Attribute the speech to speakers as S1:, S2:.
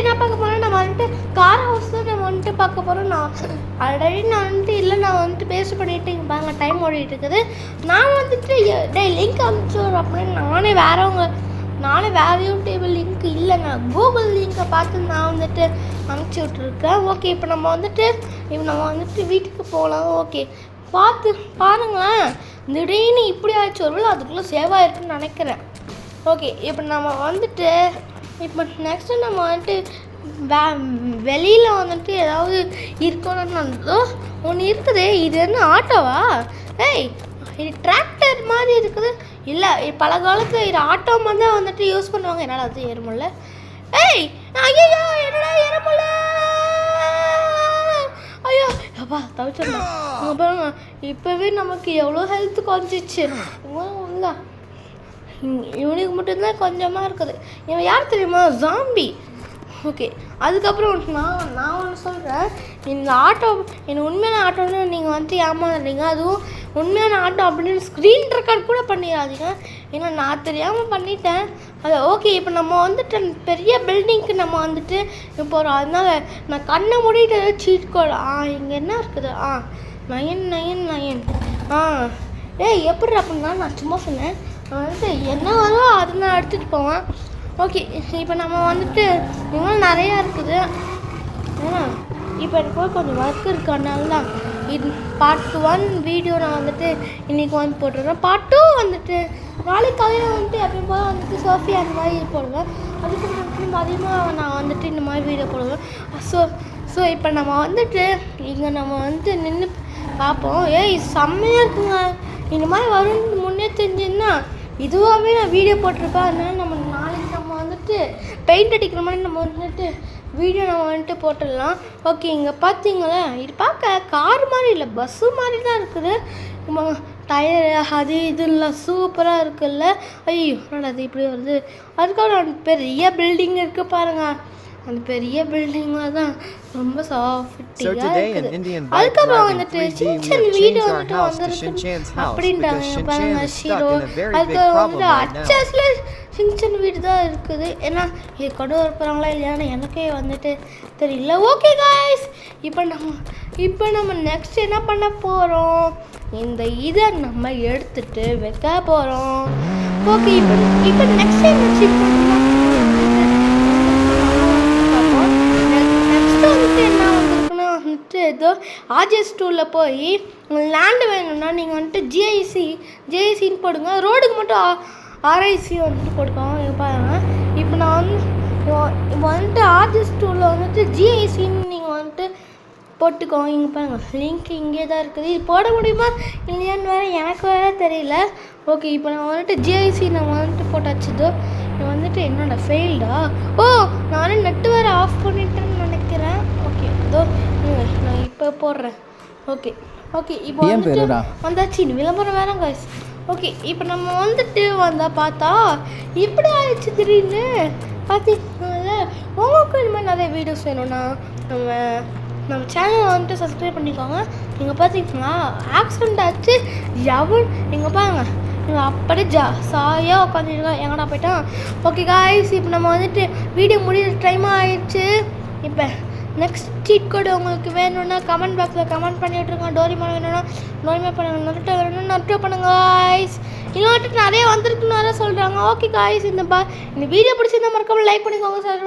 S1: என்ன பார்க்க போகிறோம், நம்ம வந்துட்டு கார் ஹவுஸ் தான் நம்ம வந்துட்டு பார்க்க போகிறோம். நான் ஆல்ரெடி நான் வந்துட்டு இல்லை நான் வந்துட்டு பேஸ்ட் பண்ணிட்டு இங்கே பாருங்க டைம் ஓடிட்டு இருக்குது. நான் வந்துட்டு லிங்க் அனுப்பிச்சு அப்படின்னு நானே வேறு யூடியூப் லிங்க் இல்லைங்க, கூகுள் லிங்கை பார்த்து நான் வந்துட்டு அனுப்பிச்சி விட்ருக்கேன். ஓகே இப்போ நம்ம வந்துட்டு வீட்டுக்கு போகலாம். ஓகே பாருங்களேன், திடீர்னு இப்படி ஆச்சு, ஒருவேளை அதுக்குள்ளே சேவ் ஆகிருக்குன்னு நினைக்கிறேன். ஓகே இப்போ நம்ம வந்துட்டு இப்போ நெக்ஸ்ட்டு நம்ம வந்துட்டு வெளியில் வந்துட்டு ஏதாவது இருக்கணும்னு ஒன்று இருக்குது. இது என்ன ஆட்டோவா? இது டிராக்டர் மாதிரி இருக்குது. இல்லை பல காலத்தில் இது ஆட்டோ மாதிரி தான் வந்துட்டு யூஸ் பண்ணுவாங்க. என்னால் அது ஏறமுல்ல. ஐயோ என்னடா ஏறமுல்ல, ஐயோ அப்பா தவிச்சிடலாம். பாருங்க இப்போவே நமக்கு எவ்வளோ ஹெல்த் குறைஞ்சிச்சு. இவனுக்கு மட்டும்தான் கொஞ்சமாக இருக்குது. இவன் யார் தெரியுமா? ஜாம்பி. ஓகே அதுக்கப்புறம் நான் ஒன்று சொல்கிறேன். இந்த ஆட்டோ என்ன உண்மையான ஆட்டோன்னு நீங்கள் வந்துட்டு ஏமாந்துறீங்க. அதுவும் உண்மையான ஆட்டோ அப்படின்னு ஸ்க்ரீன் ரெக்கார்ட் கூட பண்ணிடாதீங்க. ஏன்னா நான் தெரியாமல் பண்ணிட்டேன் அது. ஓகே இப்போ நம்ம வந்துட்டு பெரிய பில்டிங்க்கு நம்ம வந்துட்டு போகிறோம். அதனால நான் கண்ணை மூடிட்டு சீட் கோட் இங்கே என்ன இருக்குது 999 எப்படி அப்படின்னா நான் சும்மா சொன்னேன். வந்துட்டு என்ன வரும் அதை நான் எடுத்துகிட்டு போவேன். ஓகே இப்போ நம்ம வந்துட்டு இன்னும் நிறையா இருக்குது. ஏன்னா இப்போ எனக்கு கொஞ்சம் ஒர்க் இருக்கிறதுனால தான் இது பார்ட் 1 வீடியோ நான் வந்துட்டு இன்றைக்கி வந்து போட்டுருவேன். பார்ட் 2 வந்துட்டு நாளைக்கு காலையில் வந்துட்டு எப்பயும் போல் வந்துட்டு சோஃபி அந்த மாதிரி போடுவேன். அதுக்கு அதிகமாக நான் வந்துட்டு இந்த மாதிரி வீடியோ போடுவேன். ஸோ இப்போ நம்ம வந்துட்டு இங்கே நம்ம வந்துட்டு நின்று பார்ப்போம். செம்மையாக இருக்குங்க. இந்த மாதிரி வரும்னு முன்னே தெரிஞ்சுன்னா இதுவாகவே நான் வீடியோ போட்டிருப்பேன். அதனால நாளைக்கு நம்ம வந்துட்டு பெயிண்ட் அடிக்கிற மாதிரி நம்ம வந்துட்டு வீடியோ நம்ம வந்துட்டு போட்டுடலாம். ஓகே இங்கே பார்த்தீங்களா, இது பார்க்க கார் மாதிரி இல்லை பஸ்ஸு மாதிரி தான் இருக்குது. டயரு அது இதுலாம் சூப்பராக இருக்குல்ல. ஐயோ அது இப்படி வருது. அதுக்கப்புறம் பெரிய பில்டிங் இருக்குது பாருங்கள். அந்த பெரிய பில்டிங்கில் தான் ரொம்ப சாஃப்டியாக இருக்குது. அதுக்கப்புறம் வந்துட்டு சின்ன வீடு வந்துட்டு வந்துருக்கு அப்படின்றாங்க பாருங்க ஷீரோ. அதுக்கப்புறம் வந்துட்டு அச்சாஸில் சின்ன வீடு தான் இருக்குது. ஏன்னா இது கொண்டு வரப்போகிறாங்களா இல்லையான்னு எனக்கே வந்துட்டு தெரியல. ஓகே காய்ஸ் இப்போ நம்ம நெக்ஸ்ட் என்ன பண்ண போகிறோம், இந்த இதை நம்ம எடுத்துட்டு வைக்க போகிறோம். ஓகே இப்போ நெக்ஸ்ட் டைம் என்ன வந்துருக்குன்னா வந்துட்டு ஏதோ ஆர்ஜிஎஸ் டூவில் போய் லேண்டு வேணும்னா நீங்கள் வந்துட்டு ஜிஐசின்னு போடுங்க. ரோடுக்கு மட்டும் ஆர்ஐசி வந்துட்டு போட்டுக்கோங்க. பாருங்க இப்போ நான் வந்துட்டு ஆர்ஜிஎஸ் டூவில் வந்துட்டு ஜிஐசின்னு நீங்கள் வந்துட்டு போட்டுக்கோங்க. இங்கே பாருங்கள் லிங்க் இங்கே தான் இருக்குது. இது போட முடியுமா இல்லையான்னு வேறு எனக்கு வேறு தெரியல. ஓகே இப்போ நான் வந்துட்டு ஜிஐசி நம்ம வந்துட்டு போட்டாச்சுதோ. இது வந்துட்டு என்னோட ஃபெயில்டா? நானே நெட்டு வேறு ஆஃப் பண்ணிட்டேன்னு நினைக்கிறேன். ஓகே அதோ நான் இப்போ போடுறேன். ஓகே இப்போ வந்துட்டு வந்தாச்சு. விளம்பரம் வேற காய்ஸ். ஓகே இப்போ நம்ம வந்துட்டு பார்த்தா இப்படி ஆயிடுச்சு திடீர்னு. பார்த்தீங்களா உங்களுக்கு இந்த மாதிரி நிறைய வீடியோஸ் வேணும்னா நம்ம சேனலை வந்துட்டு சப்ஸ்கிரைப் பண்ணிக்கோங்க. நீங்கள் பார்த்தீங்கன்னா ஆக்சிடெண்ட் ஆச்சு நீங்கள் பாருங்க நீங்கள் அப்படியே சாயாக உட்காந்துருக்கோம். எங்கடா போயிட்டான்? ஓகே காய்ஸ் இப்போ நம்ம வந்துட்டு வீடியோ முடிகிற டைம் ஆயிடுச்சு. இப்போ நெக்ஸ்ட் சீட் கோடு உங்களுக்கு வேணும்னா கமெண்ட் பாக்ஸில் கமெண்ட் பண்ணி விட்ருங்க. டோரிமான் வேணும்னா டோரிமான் பண்ணுங்கள், நருட்டோ வேணும்னா நருட்டோ பண்ணுங்க காய்ஸ். இன்னொரு நிறைய வந்திருக்குன்னு நிறைய சொல்கிறாங்க. ஓகே காய்ஸ் இந்த வீடியோ பிடிச்சிருந்தா மறக்காமல் லைக் பண்ணிக்கோங்க சார்.